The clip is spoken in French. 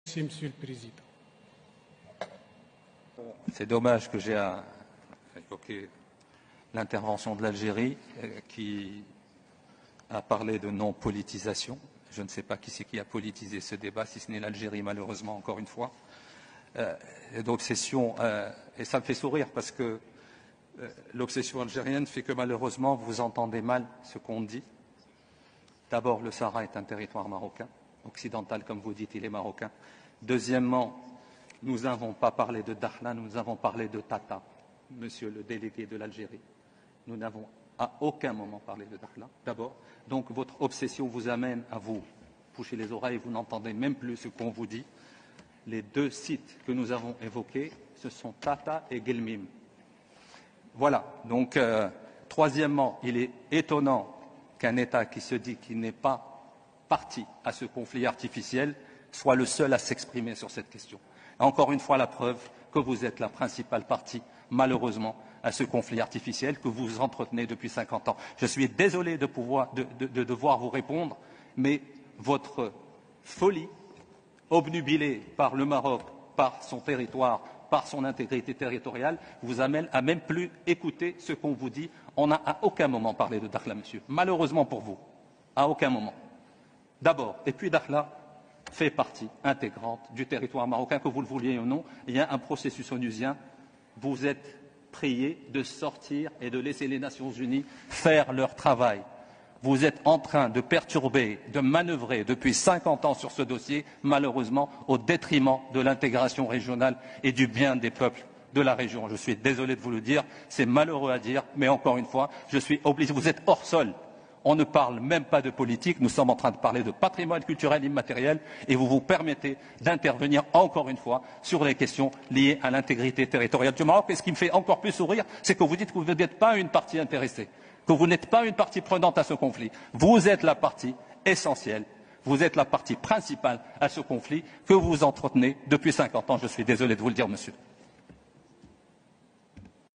Merci, Monsieur le Président. C'est dommage que j'ai à évoquer l'intervention de l'Algérie qui a parlé de non-politisation. Je ne sais pas qui c'est qui a politisé ce débat, si ce n'est l'Algérie, malheureusement, encore une fois. D'obsession, et ça me fait sourire parce que l'obsession algérienne fait que malheureusement vous entendez mal ce qu'on dit. D'abord, le Sahara est un territoire marocain, occidental comme vous dites, il est marocain. Deuxièmement, nous n'avons pas parlé de Dakhla, nous avons parlé de Tata, monsieur le délégué de l'Algérie. Nous n'avons à aucun moment parlé de Dakhla, d'abord. Donc votre obsession vous amène à vous boucher les oreilles, vous n'entendez même plus ce qu'on vous dit. Les deux sites que nous avons évoqués, ce sont Tata et Guelmim. Voilà. Donc, troisièmement, il est étonnant qu'un État qui se dit qu'il n'est pas parti à ce conflit artificiel soit le seul à s'exprimer sur cette question. Encore une fois, la preuve que vous êtes la principale partie, malheureusement, à ce conflit artificiel que vous entretenez depuis 50 ans. Je suis désolé de devoir vous répondre, mais votre folie, obnubilée par le Maroc, par son territoire, par son intégrité territoriale, vous amène à même plus écouter ce qu'on vous dit. On n'a à aucun moment parlé de Dakhla, monsieur. Malheureusement pour vous, à aucun moment. D'abord, et puis Dakhla fait partie intégrante du territoire marocain, que vous le vouliez ou non. Il y a un processus onusien. Vous êtes priés de sortir et de laisser les Nations Unies faire leur travail. Vous êtes en train de perturber, de manœuvrer depuis 50 ans sur ce dossier, malheureusement, au détriment de l'intégration régionale et du bien des peuples de la région. Je suis désolé de vous le dire, c'est malheureux à dire, mais encore une fois, je suis obligé. Vous êtes hors sol. On ne parle même pas de politique, nous sommes en train de parler de patrimoine culturel immatériel et vous vous permettez d'intervenir encore une fois sur les questions liées à l'intégrité territoriale du Maroc. Et ce qui me fait encore plus sourire, c'est que vous dites que vous n'êtes pas une partie intéressée, que vous n'êtes pas une partie prenante à ce conflit. Vous êtes la partie essentielle, vous êtes la partie principale à ce conflit que vous entretenez depuis 50 ans. Je suis désolé de vous le dire, monsieur.